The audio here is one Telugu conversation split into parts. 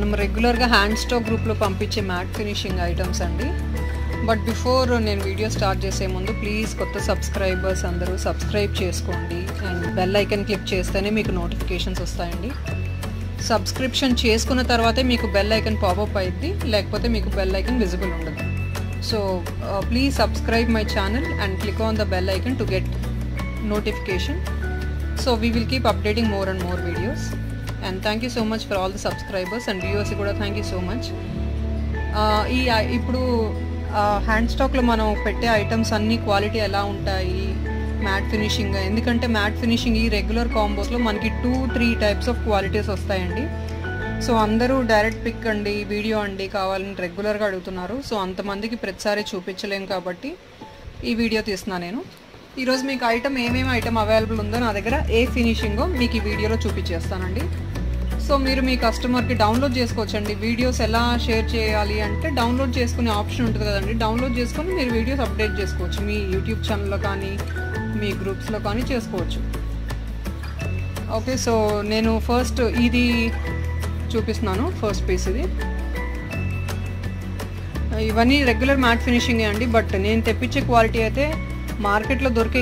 మేము రెగ్యులర్గా హ్యాండ్ స్టాక్ గ్రూప్లో పంపించే మ్యాట్ ఫినిషింగ్ ఐటమ్స్ అండి. బట్ బిఫోర్ నేను వీడియో స్టార్ట్ చేసే ముందు ప్లీజ్ కొత్త సబ్స్క్రైబర్స్ అందరూ సబ్స్క్రైబ్ చేసుకోండి అండ్ బెల్ ఐకన్ క్లిక్ చేస్తేనే మీకు నోటిఫికేషన్స్ వస్తాయండి. సబ్స్క్రిప్షన్ చేసుకున్న తర్వాతే మీకు బెల్ ఐకన్ పాపప్ అయ్యిద్ది, లేకపోతే మీకు బెల్ ఐకన్ విజిబుల్ ఉండదు. So please subscribe my channel and click on the bell icon to get notification. So we will keep updating more and more videos. And thank you so much for all the subscribers and viewers kuda thank you so much. ఇప్పుడు హ్యాండ్ స్టాక్లో మనం పెట్టే ఐటమ్స్ అన్ని క్వాలిటీ ఎలా ఉంటాయి, మ్యాట్ ఫినిషింగ్, ఎందుకంటే మ్యాట్ ఫినిషింగ్ ఈ రెగ్యులర్ కాంబోస్లో మనకి 2-3 టైప్స్ ఆఫ్ క్వాలిటీస్ వస్తాయండి. సో అందరూ డైరెక్ట్ పిక్ అండి, వీడియో అండి కావాలని రెగ్యులర్గా అడుగుతున్నారు. సో అంతమందికి ప్రతిసారి చూపించలేం కాబట్టి ఈ వీడియో తీస్తున్నాను నేను. ఈరోజు మీకు ఏమేమి ఐటమ్ అవైలబుల్ ఉందో నా దగ్గర ఏ ఫినిషింగో మీకు ఈ వీడియోలో చూపించేస్తానండి. సో మీరు మీ కస్టమర్కి డౌన్లోడ్ చేసుకోవచ్చండి. వీడియోస్ ఎలా షేర్ చేయాలి అంటే డౌన్లోడ్ చేసుకునే ఆప్షన్ ఉంటుంది కదండి. డౌన్లోడ్ చేసుకొని మీరు వీడియోస్ అప్డేట్ చేసుకోవచ్చు, మీ యూట్యూబ్ ఛానల్లో కానీ మీ గ్రూప్స్లో కానీ చేసుకోవచ్చు. ఓకే, సో నేను ఫస్ట్ ఇది చూపిస్తున్నాను. ఫస్ట్ పీస్ ఇది. ఇవన్నీ రెగ్యులర్ మ్యాట్ ఫినిషింగే అండి. బట్ నేను తెప్పించే క్వాలిటీ అయితే మార్కెట్లో దొరికే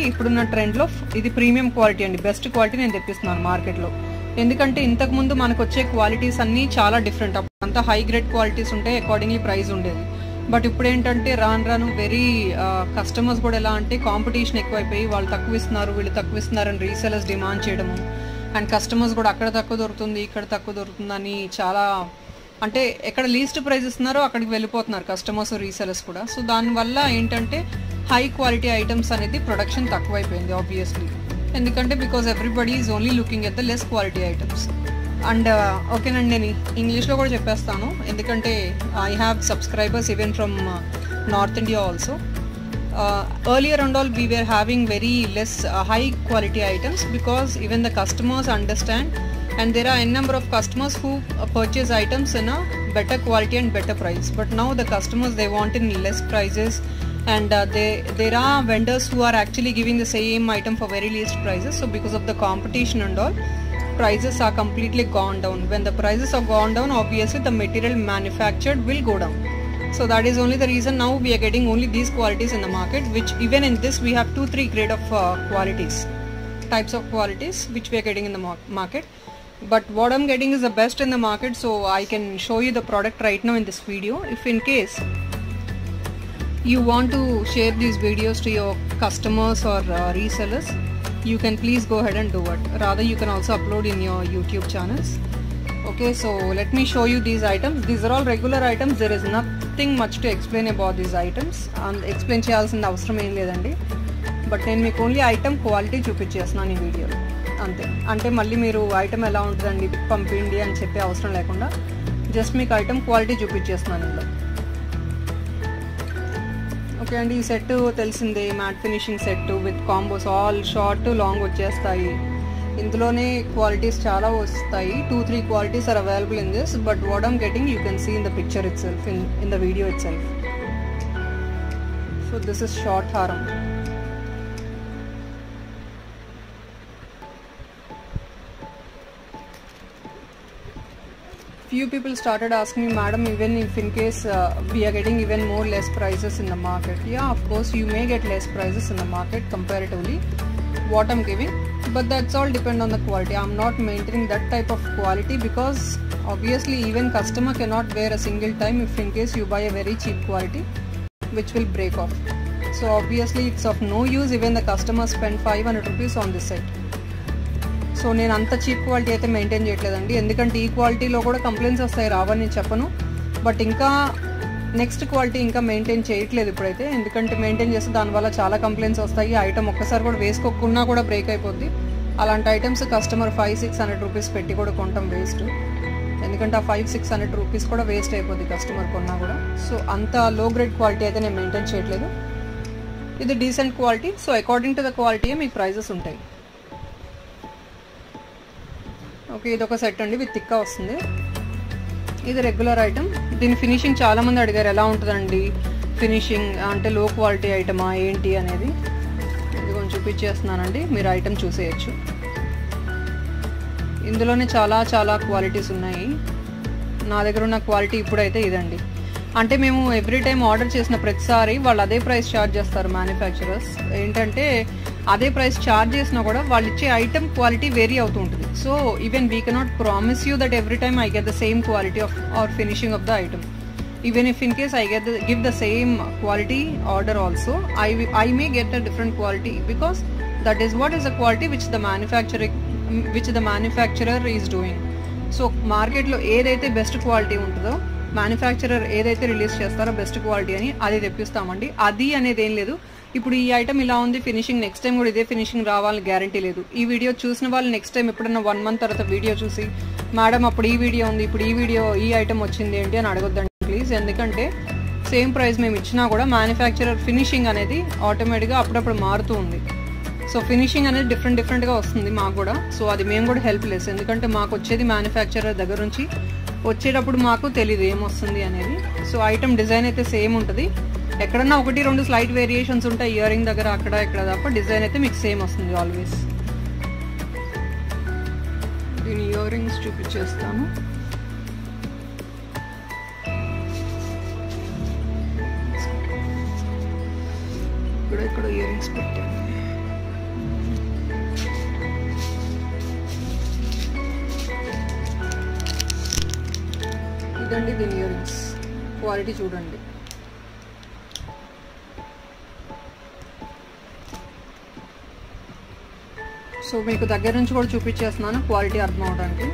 ఇప్పుడున్న ట్రెండ్లో ఇది ప్రీమియం క్వాలిటీ అండి. బెస్ట్ క్వాలిటీ నేను తెప్పిస్తున్నాను మార్కెట్లో. ఎందుకంటే ఇంతకుముందు మనకు వచ్చే క్వాలిటీస్ అన్నీ చాలా డిఫరెంట్. అప్పుడు అంతా హై గ్రేడ్ క్వాలిటీస్ ఉంటే అకార్డింగ్లీ ప్రైస్ ఉండేది. బట్ ఇప్పుడు ఏంటంటే రాను వెరీ కస్టమర్స్ కూడా ఎలా అంటే కాంపిటీషన్ ఎక్కువైపోయి వాళ్ళు తక్కువ ఇస్తున్నారు, వీళ్ళు తక్కువ ఇస్తున్నారని రీసెలర్స్ డిమాండ్ చేయడము, అండ్ కస్టమర్స్ కూడా అక్కడ తక్కువ దొరుకుతుంది ఇక్కడ తక్కువ దొరుకుతుందని చాలా, అంటే ఎక్కడ లీస్ట్ ప్రైస్ ఇస్తున్నారో అక్కడికి వెళ్ళిపోతున్నారు కస్టమర్స్ రీసెలర్స్ కూడా. సో దానివల్ల ఏంటంటే హై క్వాలిటీ ఐటమ్స్ అనేది ప్రొడక్షన్ తక్కువైపోయింది ఆబ్వియస్లీ. ఎందుకంటే because everybody is only looking at the less quality items. And ఓకేనండి, నేను ఇంగ్లీష్లో కూడా చెప్పేస్తాను ఎందుకంటే I have subscribers even from north India also. Earlier and all we were having very less high quality items because even the customers understand, and there are a number of customers who purchase items in a better quality and better price. But now the customers, they want in less prices, and there are vendors who are actually giving the same item for very least prices. So because of the competition and all, prices are completely gone down. When the prices are gone down, obviously the material manufactured will go down. So that is only the reason now we are getting only these qualities in the market, which even in this we have 2-3 grade of types of qualities which we are getting in the market. But what I'm getting is the best in the market, so I can show you the product right now in this video. If in case you want to share these videos to your customers or resellers, you can please go ahead and do it. Rather you can also upload in your YouTube channels. Okay, so let me show you these items. These are all regular items. There is nothing much to explain about these items, and explain చేయాల్సిన అవసరం ఏం లేదండి. బట్ నేను మీకు ఓన్లీ ఐటమ్ క్వాలిటీ చూపించేస్తున్నాను ఈ వీడియోలో అంతే. అంటే మళ్ళీ మీరు ఐటమ్ ఎలా ఉంటుందండి పంపిండి అని చెప్పే అవసరం లేకుండా జస్ట్ మీకు ఐటమ్ క్వాలిటీ చూపించేస్తున్నాను ఇందులో. ఓకే అండి, ఈ సెట్ తెలిసిందే, matte finishing set with combos, all short long వచ్చేస్తాయి. ఇందులోనే క్వాలిటీస్ చాలా వస్తాయి. 2-3 qualities are available in this, but what I'm getting you can see in the picture itself, in the video itself. So this is short haram. Few people started asking me, madam, even if in case we are getting even more less prices in the market. Yeah, of course you may get less prices in the market comparatively what I'm giving, but that's all depend on the quality. I'm not maintaining that type of quality because obviously even customer cannot wear a single time if in case you buy a very cheap quality which will break off. So obviously it's of no use even the customer spend 500 rupees on this set. So నేను అంత చీప్ క్వాలిటీ అయితే మెయింటైన్ చేయట్లేదండి, ఎందుకంటే ఈ క్వాలిటీలో కూడా కంప్లైంట్స్ వస్తాయి, రావని నేను చెప్పను. బట్ ఇంకా నెక్స్ట్ క్వాలిటీ ఇంకా మెయింటైన్ చేయట్లేదు ఇప్పుడైతే, ఎందుకంటే మెయింటైన్ చేస్తే దానివల్ల చాలా కంప్లైంట్స్ వస్తాయి. ఐటమ్ ఒక్కసారి కూడా వేసుకోకున్నా కూడా బ్రేక్ అయిపోద్ది. అలాంటి ఐటమ్స్ కస్టమర్ 500-600 రూపీస్ పెట్టి కూడా కొనటం వేస్ట్, ఎందుకంటే ఆ 500-600 రూపీస్ కూడా వేస్ట్ అయిపోద్ది కస్టమర్ కొన్నా కూడా. సో అంత లో గ్రేడ్ క్వాలిటీ అయితే నేను మెయింటైన్ చేయట్లేదు. ఇది decent quality, so according to the quality మీకు ప్రైజెస్ ఉంటాయి. ఓకే, ఇది ఒక సెట్ అండి, విత్ థిక్గా వస్తుంది. ఇది రెగ్యులర్ ఐటమ్. దీని ఫినిషింగ్ చాలామంది అడిగారు ఎలా ఉంటుందండి ఫినిషింగ్, అంటే లో క్వాలిటీ ఐటమా ఏంటి అనేది. ఇది కొంచెం చూపించేస్తున్నానండి, మీరు ఐటమ్ చూసేయచ్చు. ఇందులోనే చాలా చాలా క్వాలిటీస్ ఉన్నాయి. నా దగ్గర ఉన్న క్వాలిటీ ఇప్పుడైతే ఇదండి. అంటే మేము ఎవ్రీ టైం ఆర్డర్ చేసిన ప్రతిసారి వాళ్ళు అదే ప్రైస్ ఛార్జ్ చేస్తారు మ్యానుఫ్యాక్చరర్స్. ఏంటంటే అదే ప్రైస్ ఛార్జ్ చేసినా కూడా వాళ్ళు ఇచ్చే ఐటమ్ క్వాలిటీ వేరీ అవుతూ ఉంటుంది. So even we cannot promise you that every time I get the same quality of our finishing of the item. Even if in case I give the same quality order also, I may get a different quality, because that is what is the quality which the manufacturer is doing. So market lo edaithe best quality untudo, manufacturer edaithe release chestaro best quality ani adi తెప్పిస్తామండి. అది అనేది ఏం లేదు. ఇప్పుడు ఈ ఐటమ్ ఇలా ఉంది, ఫినిషింగ్ నెక్స్ట్ టైం కూడా ఇదే ఫినిషింగ్ రావాలని గ్యారంటీ లేదు. ఈ వీడియో చూసిన వాళ్ళు నెక్స్ట్ టైం ఎప్పుడన్నా 1 month తర్వాత వీడియో చూసి మేడం అప్పుడు ఈ వీడియో ఉంది, ఇప్పుడు ఈ ఐటమ్ వచ్చింది ఏంటి అని అడగొద్దండి ప్లీజ్. ఎందుకంటే సేమ్ ప్రైస్ మేము ఇచ్చినా కూడా మ్యానుఫ్యాక్చరర్ ఫినిషింగ్ అనేది ఆటోమేటిక్గా అప్పుడప్పుడు మారుతూ ఉంది. సో ఫినిషింగ్ అనేది డిఫరెంట్గా వస్తుంది మాకు కూడా. సో అది మేము కూడా హెల్ప్ లెస్, ఎందుకంటే మాకు వచ్చేది మ్యానుఫ్యాక్చరర్ దగ్గర నుంచి, వచ్చేటప్పుడు మాకు తెలియదు ఏమొస్తుంది అనేది. సో ఐటమ్ డిజైన్ అయితే సేమ్ ఉంటుంది. ఎక్కడన్నా 1-2 స్లైట్ వేరియేషన్స్ ఉంటాయి ఇయర్ రింగ్ దగ్గర అక్కడ ఇక్కడ తప్ప డిజైన్ అయితే మీకు సేమ్ వస్తుంది ఆల్వేస్. దీని ఇయర్ రింగ్స్ చూపించేస్తాను. ఇక్కడ ఇయర్ రింగ్స్ పెట్టాను. ఇదండి దీని ఇయర్ రింగ్స్ క్వాలిటీ చూడండి. సో మీకు దగ్గర నుంచి కూడా చూపించేస్తున్నాను క్వాలిటీ అర్థం అవడానికి.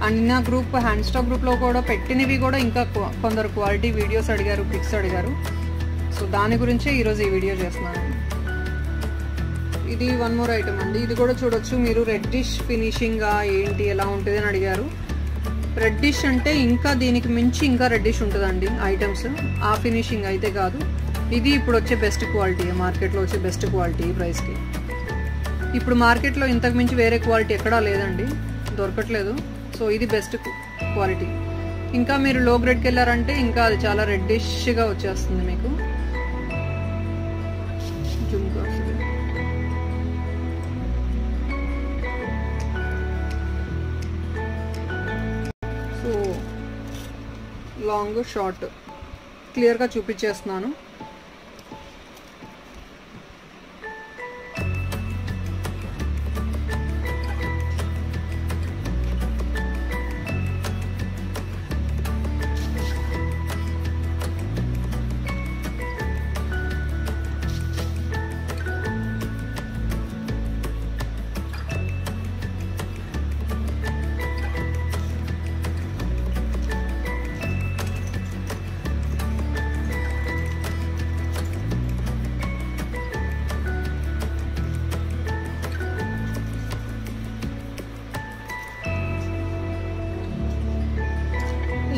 అండ్ నా గ్రూప్ హ్యాండ్ స్టాక్ గ్రూప్లో కూడా పెట్టినవి కూడా ఇంకా కొందరు క్వాలిటీ వీడియోస్ అడిగారు, పిక్స్ అడిగారు. సో దాని గురించే ఈరోజు ఈ వీడియో చేస్తున్నాను. ఇది 1 more ఐటమ్ అండి. ఇది కూడా చూడొచ్చు మీరు. రెడ్డిష్ ఫినిషింగ్గా ఏంటి ఎలా ఉంటుంది అని అడిగారు. రెడ్డిష్ అంటే ఇంకా దీనికి మించి ఇంకా రెడ్డిష్ ఉంటుందండి ఐటమ్స్. ఆ ఫినిషింగ్ అయితే కాదు. ఇది ఇప్పుడు వచ్చే బెస్ట్ క్వాలిటీ, మార్కెట్లో వచ్చే బెస్ట్ క్వాలిటీ ఈ ప్రైస్కి. ఇప్పుడు మార్కెట్లో ఇంతకు మించి వేరే క్వాలిటీ ఎక్కడా లేదండి, దొరకట్లేదు. సో ఇది బెస్ట్ క్వాలిటీ. ఇంకా మీరు లో గ్రేడ్కి వెళ్ళారంటే ఇంకా అది చాలా రెడ్డిష్గా వచ్చేస్తుంది మీకు. సో లాంగ్ షార్ట్ క్లియర్గా చూపించేస్తున్నాను.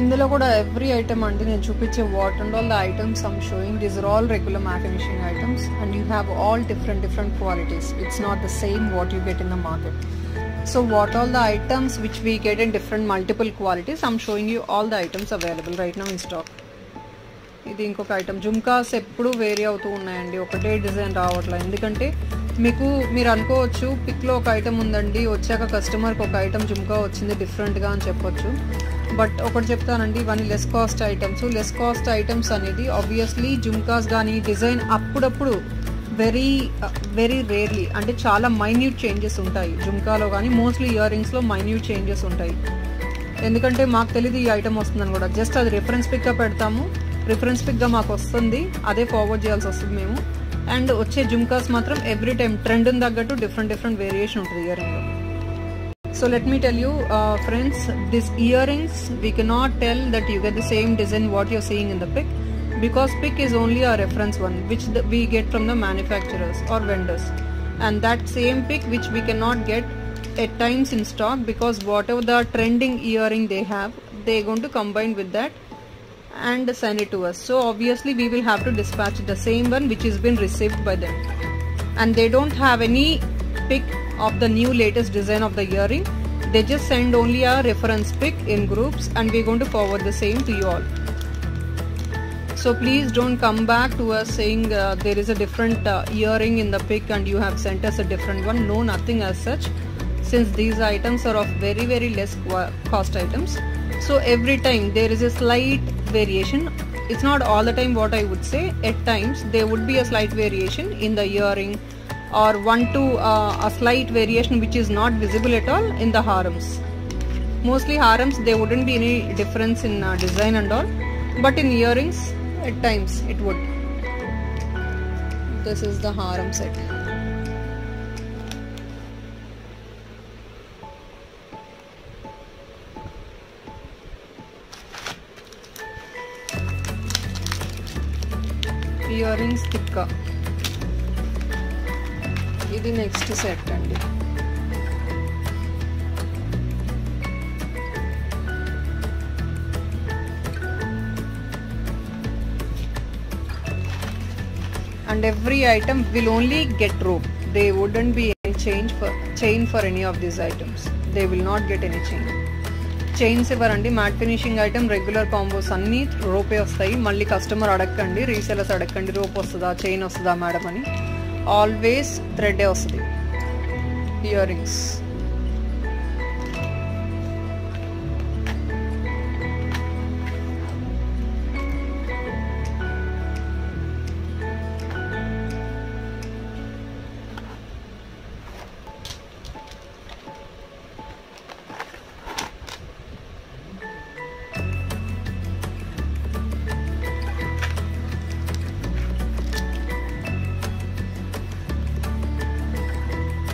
ఇందులో కూడా ఎవ్రీ ఐటమ్ అండి నేను చూపించే what and all the items I'm showing, these are all regular matte finishing items and you have all different qualities. It's not the same what you get in the market. So what all the items which we get in different multiple qualities, I'm showing you all the items available right now in stock. ఇది ఇంకొక ఐటమ్. జుమ్కాస్ ఎప్పుడు వేరీ అవుతూ ఉన్నాయండి, ఒకటే డిజైన్ రావట్లేదు. ఎందుకంటే మీరు అనుకోవచ్చు పిక్లో ఒక ఐటమ్ ఉందండి, వచ్చాక కస్టమర్కి ఒక ఐటమ్ జుమ్కా వచ్చింది డిఫరెంట్గా అని చెప్పొచ్చు. బట్ ఒకటి చెప్తానండి, ఇవన్నీ less cost items. Less cost items అనేది ఆబ్వియస్లీ జుమ్కాస్ కానీ డిజైన్ అప్పుడప్పుడు వెరీ రేర్లీ, అంటే చాలా మైన్యూట్ చేంజెస్ ఉంటాయి జుమ్కాలో కానీ, మోస్ట్లీ ఇయర్ రింగ్స్లో మైన్యూట్ చేంజెస్ ఉంటాయి. ఎందుకంటే మాకు తెలియదు ఈ ఐటమ్ వస్తుందని కూడా, జస్ట్ అది రిఫరెన్స్ పిక్గా పెడతాము, రిఫరెన్స్ పిక్గా మాకు వస్తుంది, అదే ఫార్వర్డ్ చేయాల్సి వస్తుంది మేము. అండ్ వచ్చే జుమ్కాస్ మాత్రం ఎవ్రీ టైం ట్రెండ్ని తగ్గట్టు డిఫరెంట్ వేరియేషన్ ఉంటుంది ఇయర్ రింగ్లో. So let me tell you friends, these earrings we cannot tell that you get the same design what you're seeing in the pic, because pic is only a reference one which we get from the manufacturers or vendors, and that same pic which we cannot get at times in stock, because whatever the trending earring they have, they're going to combine with that and send it to us. So obviously we will have to dispatch the same one which has been received by them, and they don't have any pic of the new latest design of the earring. They just send only a reference pic in groups and we're going to forward the same to you all. So please don't come back to us saying there is a different earring in the pic and you have sent us a different one. No, nothing as such. since these items are of very less cost items. So every time there is a slight variation. It's not all the time what I would say. At times there would be a slight variation in the earring, or a slight variation which is not visible at all in the harams. Mostly harams there wouldn't be any difference in design and all, but in earrings at times it would. This is the haram set. Earrings tikka. ఇది నెక్స్ట్ సెట్ అండి. And every item will only get rope. There wouldn't be any chain for any of these items. They will not get any chain. Chains ఇవ్వరండి. Mat finishing item regular combos అన్నీ రోపే వస్తాయి. మళ్ళీ కస్టమర్ అడగండి, రీసెలర్స్ అడగండి రోప్ వస్తుందా చైన్ వస్తుందా మేడం అని. ఆల్వేస్ థ్రెడ్ వస్తుంది. ఇయర్ రింగ్స్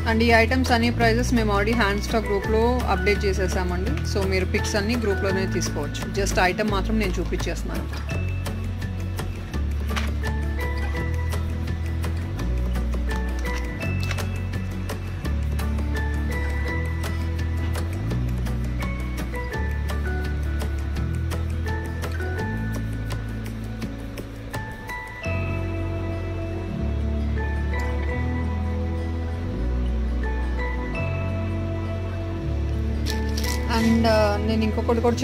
అండ్ ఈ ఐటమ్స్ అన్ని ప్రైజెస్ మేము ఆల్రెడీ హ్యాండ్ స్టాక్ గ్రూప్లో అప్డేట్ చేసేసామండి. సో మీరు పిక్స్ అన్ని గ్రూప్లోనే తీసుకోవచ్చు. జస్ట్ ఐటమ్ మాత్రం నేను చూపించేస్తున్నాను. అండ్ నేను ఇంకొకటి కూడా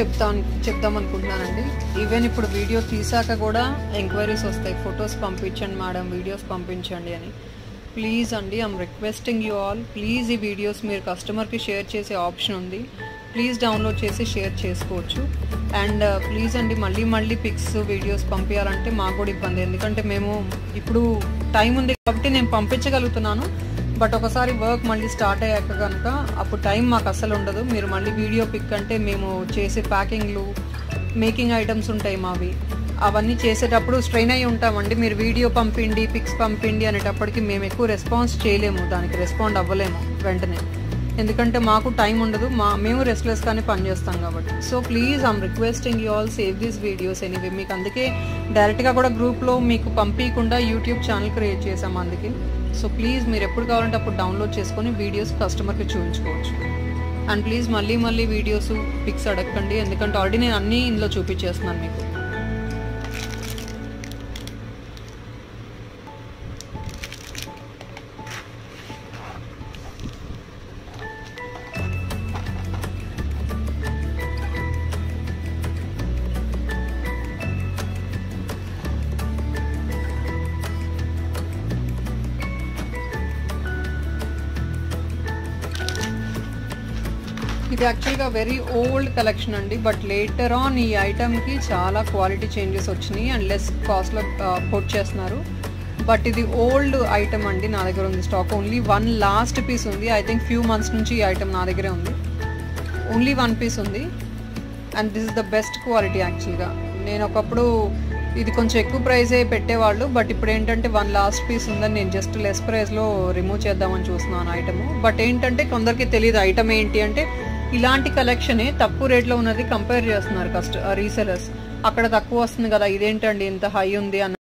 చెప్దాం అనుకుంటున్నానండి. ఈవెన్ ఇప్పుడు వీడియో తీసాక కూడా ఎంక్వైరీస్ వస్తాయి, ఫొటోస్ పంపించండి మేడం, వీడియోస్ పంపించండి అని. ప్లీజ్ అండి, I'm requesting you all, please ఈ వీడియోస్ మీరు కస్టమర్కి షేర్ చేసే ఆప్షన్ ఉంది. ప్లీజ్ డౌన్లోడ్ చేసి షేర్ చేసుకోవచ్చు. అండ్ ప్లీజ్ అండి, మళ్ళీ పిక్స్ వీడియోస్ పంపించాలంటే మాకు కూడా ఇబ్బంది. ఎందుకంటే మేము ఇప్పుడు టైం ఉంది కాబట్టి నేను పంపించగలుగుతున్నాను. బట్ ఒకసారి వర్క్ మళ్ళీ స్టార్ట్ అయ్యాక కనుక అప్పుడు టైం మాకు అస్సలు ఉండదు. మీరు మళ్ళీ వీడియో పిక్ అంటే మేము చేసే ప్యాకింగ్లు, మేకింగ్ ఐటమ్స్ ఉంటాయి మావి, అవన్నీ చేసేటప్పుడు స్ట్రెయిన్ అయ్యి ఉంటామండి. మీరు వీడియో పంపిండి, పిక్స్ పంపిండి అనేటప్పటికి మేము ఎక్కువ రెస్పాన్స్ చేయలేము, దానికి రెస్పాండ్ అవ్వలేము వెంటనే. ఎందుకంటే మాకు టైం ఉండదు, మేము రెస్ట్లెస్గానే పనిచేస్తాం కాబట్టి. So please I'm requesting you all save these videos anyway. మీకు అందుకే డైరెక్ట్గా కూడా గ్రూప్లో మీకు పంపించకుండా యూట్యూబ్ ఛానల్ క్రియేట్ చేసాము అందుకే. సో ప్లీజ్ మీరు ఎప్పుడు కావాలంటే అప్పుడు డౌన్లోడ్ చేసుకొని వీడియోస్ కస్టమర్కి చూపించుకోవచ్చు. అండ్ ప్లీజ్ మళ్ళీ వీడియోస్ పిక్స్ అడగండి, ఎందుకంటే ఆల్రెడీ నేను అన్నీ ఇందులో చూపించేస్తున్నాను మీకు. ఇది యాక్చువల్గా వెరీ ఓల్డ్ కలెక్షన్ అండి, బట్ లేటర్ ఆన్ ఈ ఐటమ్కి చాలా క్వాలిటీ చేంజెస్ వచ్చినాయి అండ్ లెస్ కాస్ట్లో కోట్ చేస్తున్నారు. బట్ ఇది ఓల్డ్ ఐటమ్ అండి, నా దగ్గర ఉంది stock. Only one last piece ఉంది. ఐ థింక్ ఫ్యూ మంత్స్ నుంచి ఈ ఐటమ్ నా దగ్గరే ఉంది. ఓన్లీ వన్ పీస్ ఉంది and this is the best quality. యాక్చువల్గా నేను ఒకప్పుడు ఇది కొంచెం ఎక్కువ ప్రైజే పెట్టేవాళ్ళు, బట్ ఇప్పుడు ఏంటంటే వన్ లాస్ట్ పీస్ ఉందని నేను జస్ట్ లెస్ ప్రైస్లో రిమూవ్ చేద్దామని చూస్తున్నాను ఐటమ్. బట్ ఏంటంటే కొందరికి తెలియదు ఐటమ్ ఏంటి అంటే, ఇలాంటి కలెక్షనే తక్కువ రేట్లో ఉన్నది కంపేర్ చేస్తున్నారు రీసెలర్స్. అక్కడ తక్కువ వస్తుంది కదా, ఇదేంటండి ఇంత హై ఉంది అన్న